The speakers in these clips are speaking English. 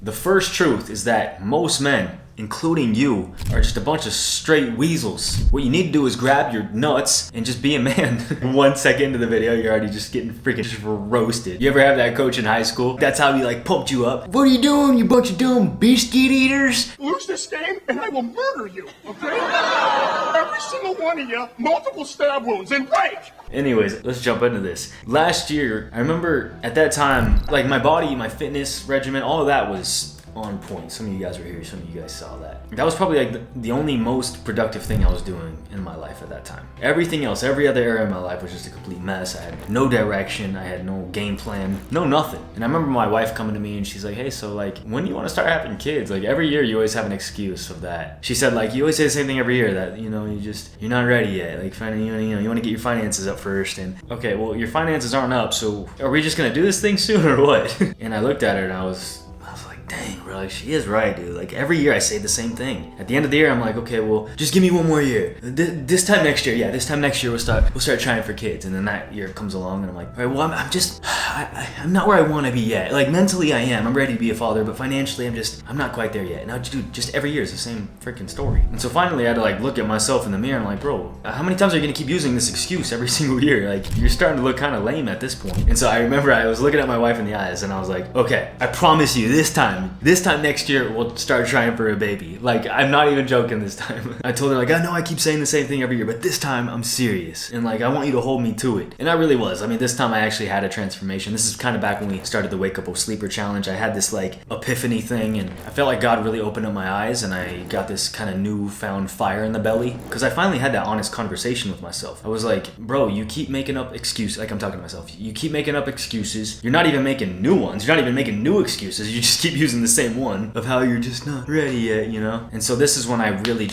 The first truth is that most men, including you, are just a bunch of straight weasels. What you need to do is grab your nuts and just be a man. 1 second into the video, you're already just getting freaking just roasted. You ever have that coach in high school? That's how he like pumped you up. What are you doing, you bunch of dumb biscuit eaters? Lose this game and I will murder you, okay? Every single one of you, multiple stab wounds and rage. Anyways, let's jump into this. Last year, I remember at that time, like my body, my fitness regimen, all of that was on point. Some of you guys were here, some of you guys saw that. That was probably like the only most productive thing I was doing in my life at that time. Everything else, every other area of my life was just a complete mess. I had no direction, I had no game plan, no nothing. And I remember my wife coming to me and she's like, hey, so like, when do you want to start having kids? Like every year you always have an excuse of that. She said like, you always say the same thing every year that, you know, you're not ready yet. Like, you want to get your finances up first. And okay, well, your finances aren't up, so are we just gonna do this thing soon or what? And I looked at her and I was like, dang, bro, like, she is right, dude. Like every year I say the same thing. At the end of the year, I'm like, okay, well, just give me one more year. This time next year, we'll start trying for kids. And then that year comes along, and I'm like, all right, well, I'm not where I want to be yet. Like mentally, I am. I'm ready to be a father, but financially, I'm not quite there yet. Now, dude, just every year is the same freaking story. And so finally, I had to like look at myself in the mirror. I'm like, bro, how many times are you gonna keep using this excuse every single year? Like, you're starting to look kind of lame at this point. And so I remember I was looking at my wife in the eyes, and I was like, okay, I promise you, this time next year, we'll start trying for a baby. Like, I'm not even joking this time. I told her like, I know I keep saying the same thing every year, but this time I'm serious. And like, I want you to hold me to it. And I really was. I mean, this time I actually had a transformation. This is kind of back when we started the Wake Up Sleeper Challenge. I had this like epiphany thing, and I felt like God really opened up my eyes, and I got this kind of newfound fire in the belly. Because I finally had that honest conversation with myself. I was like, bro, you keep making up excuses. Like, I'm talking to myself. You keep making up excuses. You're not even making new ones. You're not even making new excuses. You just keep using the same one of how you're just not ready yet, you know? And so this is when I really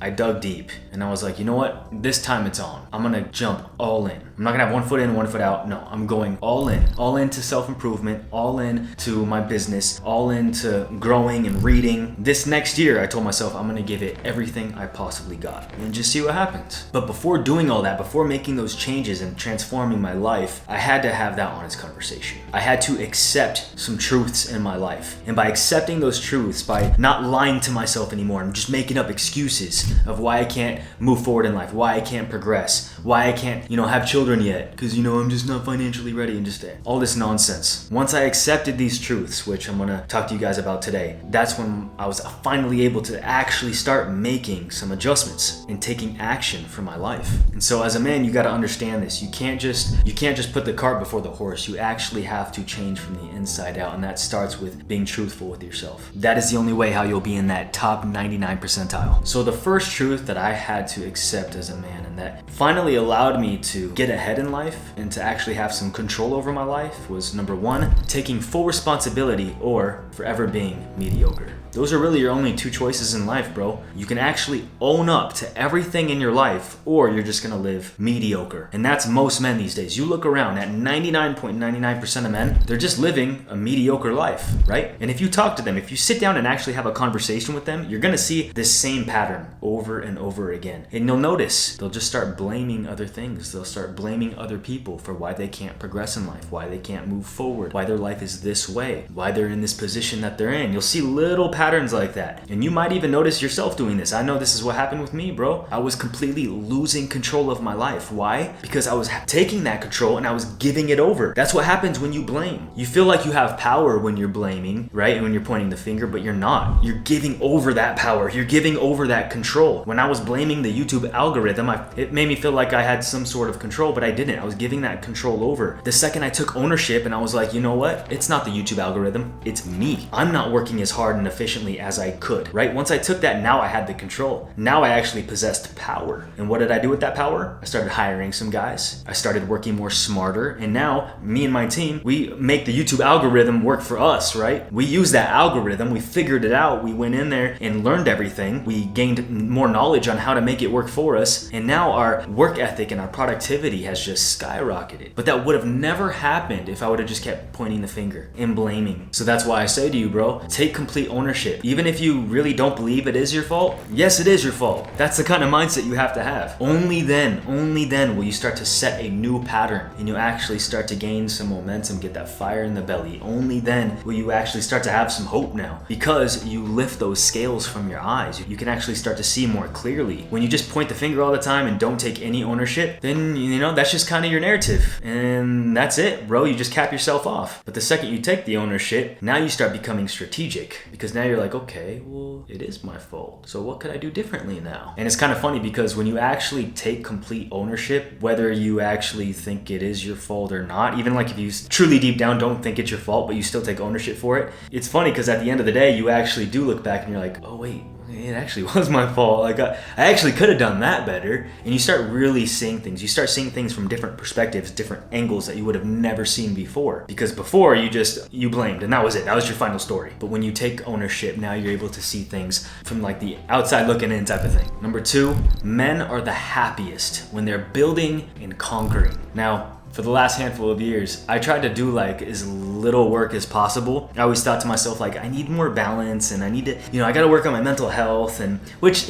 I dug deep, and I was like, you know what? This time it's on. I'm gonna jump all in. I'm not gonna have one foot in, one foot out. No, I'm going all in to self-improvement, all in to my business, all into growing and reading. This next year, I told myself I'm gonna give it everything I possibly got and just see what happens. But before doing all that, before making those changes and transforming my life, I had to have that honest conversation. I had to accept some truths in my life. And by accepting those truths, by not lying to myself anymore and just making up excuses of why I can't move forward in life, why I can't progress, why I can't, have children yet, because, I'm just not financially ready, and just all this nonsense. Once I accepted these truths, which I'm gonna talk to you guys about today, that's when I was finally able to actually start making some adjustments and taking action for my life. And so as a man, you gotta understand this. You can't just put the cart before the horse. You actually have to change from the inside out, and that starts with being truthful with yourself. That is the only way how you'll be in that top 99 percentile. So the first truth that I had to accept as a man, and that finally allowed me to get ahead in life and to actually have some control over my life, was number one, taking full responsibility or forever being mediocre. Those are really your only two choices in life, bro. You can actually own up to everything in your life, or you're just gonna live mediocre. And that's most men these days. You look around at 99.99% of men, they're just living a mediocre life, right? And if you talk to them, if you sit down and actually have a conversation with them, you're gonna see this same pattern over and over again. And you'll notice they'll just start blaming other things. They'll start blaming other people for why they can't progress in life, why they can't move forward, why their life is this way, why they're in this position that they're in. You'll see little patterns like that. And you might even notice yourself doing this. I know this is what happened with me, bro. I was completely losing control of my life. Why? Because I was taking that control and I was giving it over. That's what happens when you blame. You feel like you have power when you're blaming, right? And when you're pointing the finger, but you're not. You're giving over that power. You're giving over that control. When I was blaming the YouTube algorithm, it made me feel like I had some sort of control, but I didn't. I was giving that control over. The second I took ownership and I was like, you know what? It's not the YouTube algorithm. It's me. I'm not working as hard and efficiently as I could, right? Once I took that, now I had the control. Now I actually possessed power. And what did I do with that power? I started hiring some guys. I started working more smarter. And now me and my team, we make the YouTube algorithm work for us, right? We use that algorithm. We figured it out. We went in there and learned everything. We gained more knowledge on how to make it work for us. And now now our work ethic and our productivity has just skyrocketed. But that would have never happened if I would have just kept pointing the finger and blaming. So that's why I say to you, bro, take complete ownership. Even if you really don't believe it is your fault, yes, it is your fault. That's the kind of mindset you have to have. Only then will you start to set a new pattern and you actually start to gain some momentum, get that fire in the belly. Only then will you actually start to have some hope now, because you lift those scales from your eyes. You can actually start to see more clearly. When you just point the finger all the time and don't take any ownership, then that's just kind of your narrative, and that's it, bro. You just cap yourself off. But the second you take the ownership, now you start becoming strategic, because now you're like, okay, well, it is my fault, so what could I do differently now? And it's kind of funny, because when you actually take complete ownership, whether you actually think it is your fault or not, even like if you truly deep down don't think it's your fault but you still take ownership for it, it's funny, because at the end of the day you actually do look back and you're like, oh wait, it actually was my fault. Like I actually could have done that better. And you start really seeing things. You start seeing things from different perspectives, different angles that you would have never seen before. Because before you blamed and that was it. That was your final story. But when you take ownership, now you're able to see things from like the outside looking in type of thing. Number 2, men are the happiest when they're building and conquering. Now, for the last handful of years, I tried to do like as little work as possible. I always thought to myself, like, I need more balance and I need to, I gotta work on my mental health, and which,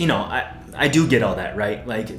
I do get all that, right? Like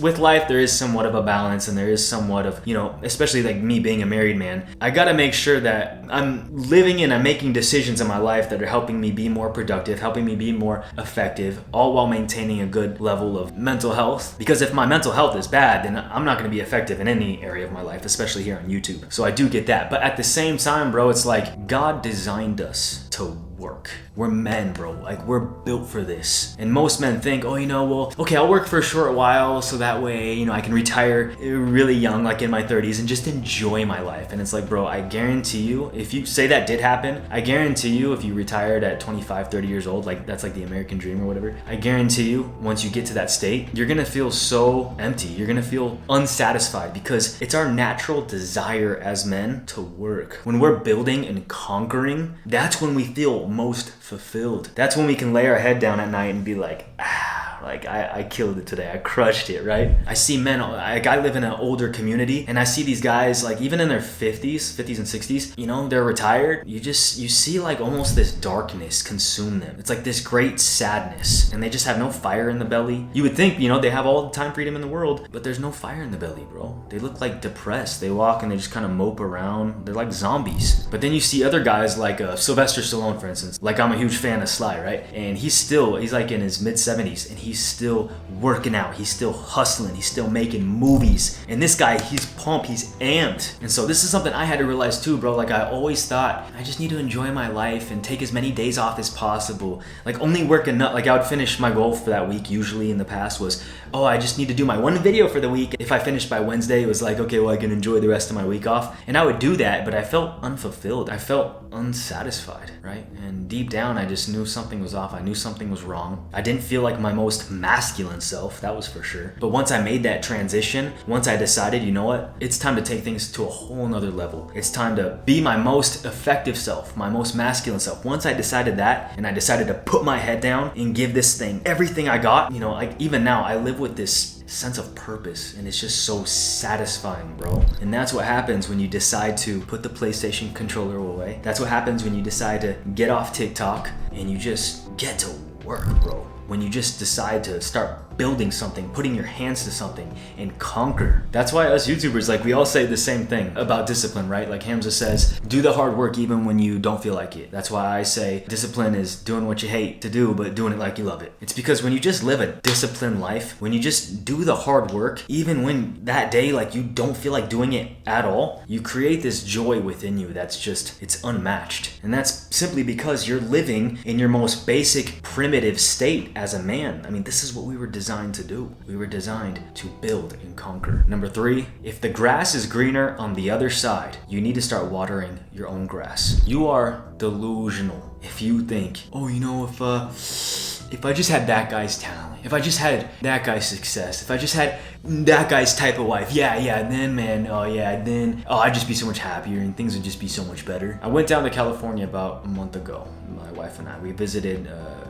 with life, there is somewhat of a balance, and there is somewhat of, especially like me being a married man, I gotta make sure that I'm living and I'm making decisions in my life that are helping me be more productive, helping me be more effective, all while maintaining a good level of mental health. Because if my mental health is bad, then I'm not gonna be effective in any area of my life, especially here on YouTube. So I do get that. But at the same time, bro, it's like God designed us to work. We're men, bro. Like, we're built for this. And most men think, okay, I'll work for a short while so that way, I can retire really young, like in my 30s, and just enjoy my life. And it's like, bro, I guarantee you, if you say that did happen, I guarantee you if you retired at 25, 30 years old, like that's like the American dream or whatever, I guarantee you once you get to that state, you're gonna feel so empty. You're gonna feel unsatisfied, because it's our natural desire as men to work. When we're building and conquering, that's when we feel most fulfilled. That's when we can lay our head down at night and be like, I killed it today. I crushed it, right? I see men, I live in an older community, and I see these guys, like even in their 50s and 60s, they're retired. You see like almost this darkness consume them. It's like this great sadness, and they just have no fire in the belly. You would think, they have all the time freedom in the world, but there's no fire in the belly, bro. They look like depressed. They walk and they just kind of mope around. They're like zombies. But then you see other guys like Sylvester Stallone, for instance. Like, I'm a huge fan of Sly, right? And he's like in his mid-70s, and he's still working out, he's still hustling, he's still making movies. And this guy, he's pumped, he's amped. And so this is something I had to realize too, bro. Like, I always thought I just need to enjoy my life and take as many days off as possible. Like, only work enough. Like, I would finish my goal for that week usually in the past was, I just need to do my one video for the week. If I finished by Wednesday, it was like, okay, well, I can enjoy the rest of my week off. And I would do that, but I felt unfulfilled. I felt unsatisfied, right? And deep down, I just knew something was off. I knew something was wrong. I didn't feel like my most masculine self, that was for sure. But once I made that transition, once I decided, you know what? It's time to take things to a whole nother level. It's time to be my most effective self, my most masculine self. Once I decided that, and I decided to put my head down and give this thing everything I got, like even now, I live with this sense of purpose, and it's just so satisfying, bro. And that's what happens when you decide to put the PlayStation controller away. That's what happens when you decide to get off TikTok and you just get to work, bro. When you just decide to start building something, putting your hands to something, and conquer. That's why us YouTubers, like, we all say the same thing about discipline, right? Like Hamza says, do the hard work even when you don't feel like it. That's why I say discipline is doing what you hate to do, but doing it like you love it. It's because when you just live a disciplined life, when you just do the hard work, even when that day, like, you don't feel like doing it at all, you create this joy within you that's just, it's unmatched. And that's simply because you're living in your most basic, primitive state as a man. I mean, this is what we were designed to do. We were designed to build and conquer. Number 3, if the grass is greener on the other side, you need to start watering your own grass. You are delusional if you think, if I just had that guy's talent, if I just had that guy's success, if I just had that guy's type of wife, then man, I'd just be so much happier and things would just be so much better. I went down to California about a month ago. My wife and I, we visited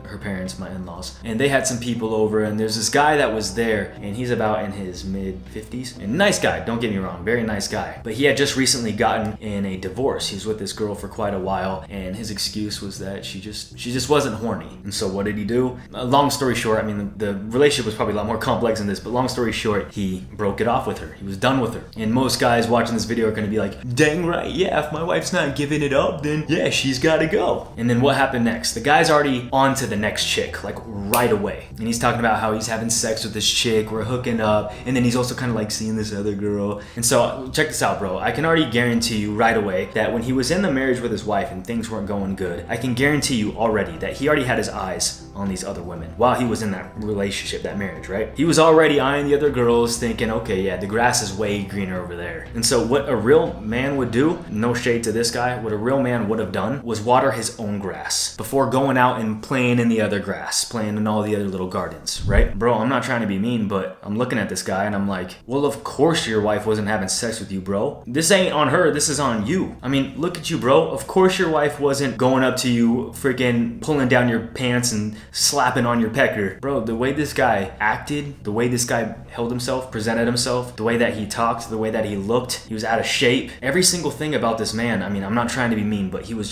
her parents, my in-laws, and they had some people over, and there's this guy that was there, and he's about in his mid-50s, and nice guy, don't get me wrong, very nice guy, but he had just recently gotten in a divorce. He was with this girl for quite a while, and his excuse was that she just wasn't horny. And so what did he do? Long story short, I mean, the relationship was probably a lot more complex than this, but long story short, he broke it off with her. He was done with her. And most guys watching this video are going to be like, dang right, yeah, if my wife's not giving it up, then yeah, she's got to go. And then what happened next? The guy's already on to the next chick, like right away. And he's talking about how he's having sex with this chick, we're hooking up, and then he's also kind of like seeing this other girl. And so check this out, bro. I can already guarantee you right away that when he was in the marriage with his wife and things weren't going good, I can guarantee you already that he already had his eyes on these other women while he was in that relationship, that marriage, right? He was already eyeing the other girls, thinking, okay, yeah, the grass is way greener over there. And so what a real man would do, no shade to this guy, what a real man would have done was water his own grass before going out and playing in the other grass, playing in all the other little gardens, right? Bro, I'm not trying to be mean, but I'm looking at this guy and I'm like, well, of course your wife wasn't having sex with you, bro. This ain't on her, this is on you. I mean, look at you, bro. Of course your wife wasn't going up to you, freaking pulling down your pants and slapping on your pecker. Bro, the way this guy acted, the way this guy held himself, presented himself, the way that he talked, the way that he looked, he was out of shape. Every single thing about this man, I mean, I'm not trying to be mean, but he was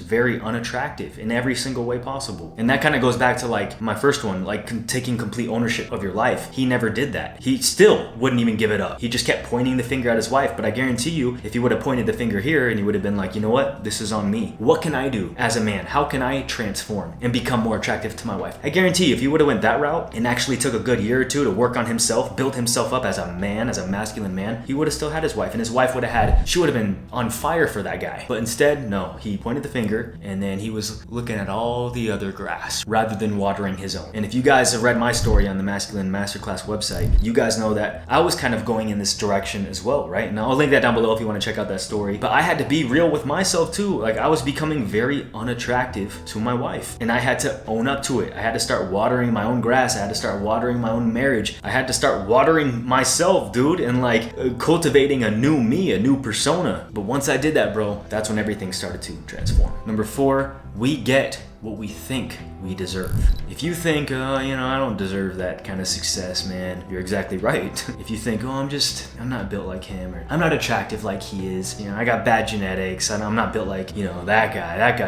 very unattractive in every single way possible. And that kind of goes back to like my first one, like taking complete ownership of your life. He never did that. He still wouldn't even give it up. He just kept pointing the finger at his wife. But I guarantee you, if he would have pointed the finger here and he would have been like, you know what, this is on me. What can I do as a man? How can I transform and become more attractive to my wife? I guarantee you, if he would have went that route and actually took a good year or two to work on himself, build himself up as a man, as a masculine man, he would have still had his wife, and his wife would have been on fire for that guy. But instead, no, he pointed the finger and then he was looking at all the other grass rather than watering his own. And if you guys have read my story on the Masculine Masterclass website, you guys know that I was kind of going in this direction as well, right? And I'll link that down below if you want to check out that story. But I had to be real with myself too. Like, I was becoming very unattractive to my wife, and I had to own up to it. I had to start watering my own grass. I had to start watering my own marriage. I had to start watering myself, dude, and like cultivating a new me, a new persona. But once I did that, bro, that's when everything started to transform. Number 4, we get what we think we deserve. If you think, I don't deserve that kind of success, man, you're exactly right. If you think, I'm not built like him, or I'm not attractive like he is, I got bad genetics, I'm not built like, that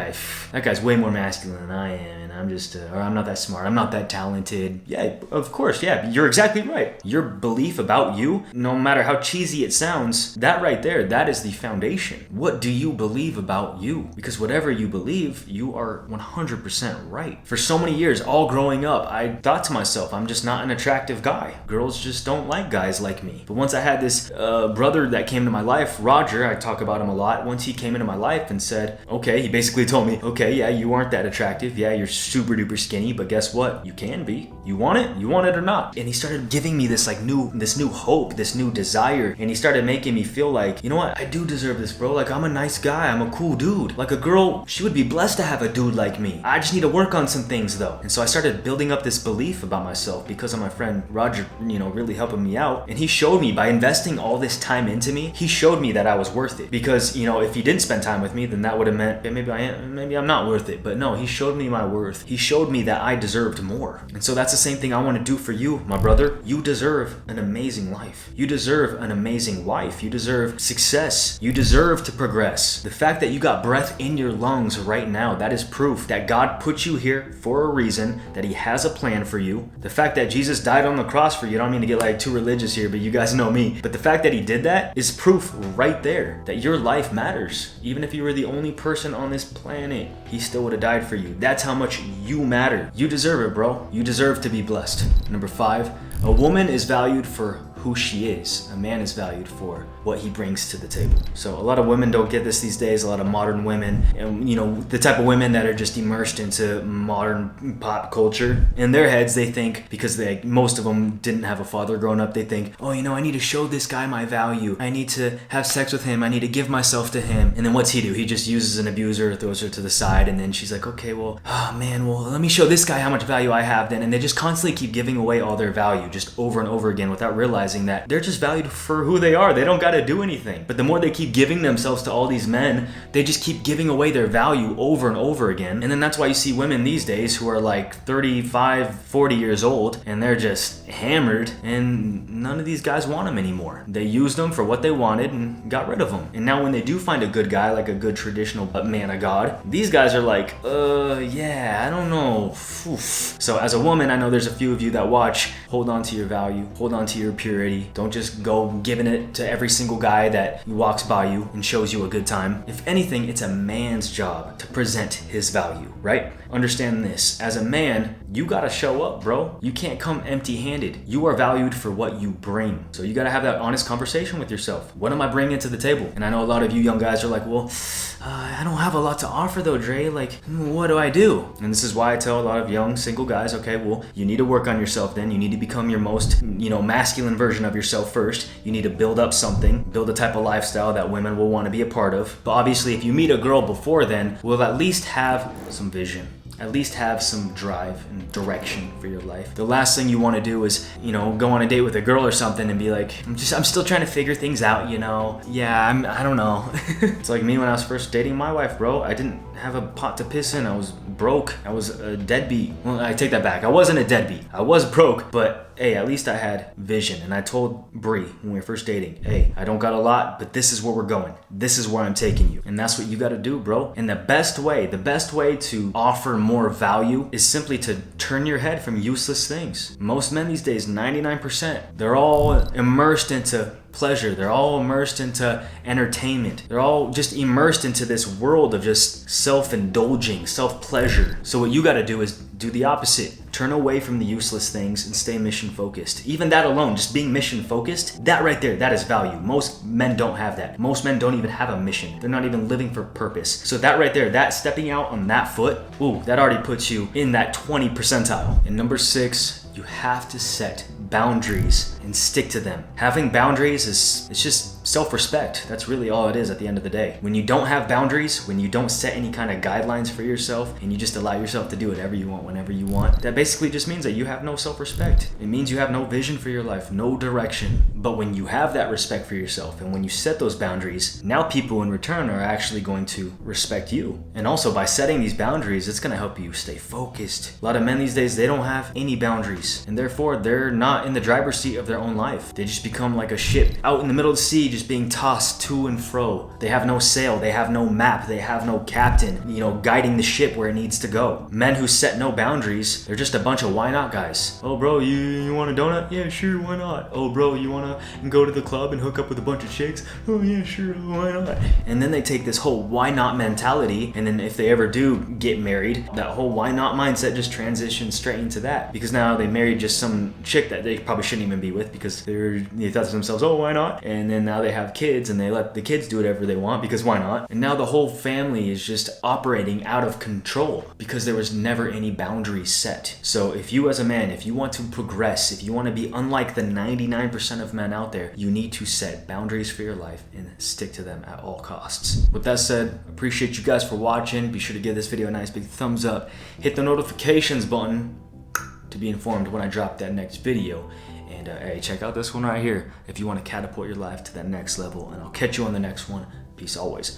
guy's way more masculine than I am, and I'm just, or I'm not that smart, I'm not that talented. Yeah, of course, yeah, you're exactly right. Your belief about you, no matter how cheesy it sounds, that right there, that is the foundation. What do you believe about you? Because whatever you believe, you are 100% right. For so many years, all growing up, I thought to myself, I'm just not an attractive guy. Girls just don't like guys like me. But once I had this brother that came to my life, Roger, I talk about him a lot. Once he came into my life and said, okay, he basically told me, okay, yeah, you aren't that attractive. Yeah, you're super duper skinny, but guess what? You can be. You want it? You want it or not? And he started giving me this new hope, this new desire. And he started making me feel like, you know what? I do deserve this, bro. Like, I'm a nice guy. I'm a cool dude. Like, a girl, she would be blessed to have a dude like me. I just need to work on some things though. And so I started building up this belief about myself because of my friend Roger, really helping me out. And he showed me, by investing all this time into me, he showed me that I was worth it. Because, if he didn't spend time with me, then that would have meant maybe I'm not worth it. But no, he showed me my worth. He showed me that I deserved more. And so that's the same thing I want to do for you, my brother. You deserve an amazing life. You deserve an amazing wife. You deserve success. You deserve to progress. The fact that you got breath in your lungs right now, that is proof that God put you here for a reason, that he has a plan for you. The fact that Jesus died on the cross for you, I don't mean to get like too religious here, but you guys know me. But the fact that he did that is proof right there that your life matters. Even if you were the only person on this planet, he still would have died for you. That's how much you matter. You deserve it, bro. You deserve to be blessed. Number 5, a woman is valued for who she is. A man is valued for what he brings to the table. So a lot of women don't get this these days. A lot of modern women, and the type of women that are just immersed into modern pop culture. In their heads, they think, because most of them didn't have a father growing up, they think, oh, I need to show this guy my value. I need to have sex with him. I need to give myself to him. And then what's he do? He just uses an abuser, throws her to the side, and then she's like, okay, well, oh man, well, let me show this guy how much value I have then. And they just constantly keep giving away all their value just over and over again without realizing that they're just valued for who they are. They don't got to do anything. But the more they keep giving themselves to all these men, they just keep giving away their value over and over again. And then that's why you see women these days who are like 35, 40 years old, and they're just hammered, and none of these guys want them anymore. They used them for what they wanted and got rid of them. And now when they do find a good guy, like a good traditional man of God, these guys are like, yeah, I don't know. Oof. So as a woman, I know there's a few of you that watch. Hold on to your value. Hold on to your purity. Don't just go giving it to every single guy that walks by you and shows you a good time. If anything, it's a man's job to present his value, right? Understand this. As a man, you gotta show up, bro. You can't come empty-handed. You are valued for what you bring. So you gotta have that honest conversation with yourself. What am I bringing to the table? And I know a lot of you young guys are like, well, I don't have a lot to offer though, Dre. Like, what do I do? And this is why I tell a lot of young single guys, okay, well, you need to work on yourself then. You need to become your most, masculine version of yourself first. You need to build up something, build a type of lifestyle that women will want to be a part of. But obviously, if you meet a girl before then, we'll at least have some vision. At least have some drive and direction for your life. The last thing you want to do is, go on a date with a girl or something and be like, I'm still trying to figure things out, Yeah, I don't know. It's like me when I was first dating my wife, bro. I didn't have a pot to piss in. I was broke. I was a deadbeat. Well, I take that back. I wasn't a deadbeat. I was broke, but hey, at least I had vision. And I told Bree when we were first dating, hey, I don't got a lot, but this is where we're going. This is where I'm taking you. And that's what you got to do, bro. And the best way to offer more value is simply to turn your head from useless things. Most men these days, 99%, they're all immersed into pleasure. They're all immersed into entertainment. They're all just immersed into this world of just self-indulging, self-pleasure. So what you got to do is do the opposite. Turn away from the useless things and stay mission focused. Even that alone, just being mission focused, that right there, that is value. Most men don't have that. Most men don't even have a mission. They're not even living for purpose. So that right there, that stepping out on that foot, that already puts you in that 20 percentile. And number 6, you have to set boundaries and stick to them. Having boundaries it's just self-respect. That's really all it is at the end of the day. When you don't have boundaries, when you don't set any kind of guidelines for yourself, and you just allow yourself to do whatever you want whenever you want, that basically just means that you have no self-respect. It means you have no vision for your life, no direction. But when you have that respect for yourself, and when you set those boundaries, now people in return are actually going to respect you. And also by setting these boundaries, it's going to help you stay focused. A lot of men these days, they don't have any boundaries, and therefore they're not in the driver's seat of their own life. They just become like a ship out in the middle of the sea, just being tossed to and fro. They have no sail, they have no map, they have no captain, guiding the ship where it needs to go. Men who set no boundaries, they're just a bunch of why not guys. Oh bro, you want a donut? Yeah, sure, why not? Oh bro, you wanna go to the club and hook up with a bunch of chicks? Oh yeah, sure, why not? And then they take this whole why not mentality, and then if they ever do get married, that whole why not mindset just transitions straight into that. Because now they married just some chick that they probably shouldn't even be with, because they thought to themselves, oh, why not? And then now they have kids and they let the kids do whatever they want because why not? And now the whole family is just operating out of control because there was never any boundaries set. So if you as a man, if you want to progress, if you want to be unlike the 99% of men out there, you need to set boundaries for your life and stick to them at all costs. With that said, appreciate you guys for watching. Be sure to give this video a nice big thumbs up. Hit the notifications button to be informed when I drop that next video. And hey, check out this one right here if you want to catapult your life to that next level. And I'll catch you on the next one. Peace always.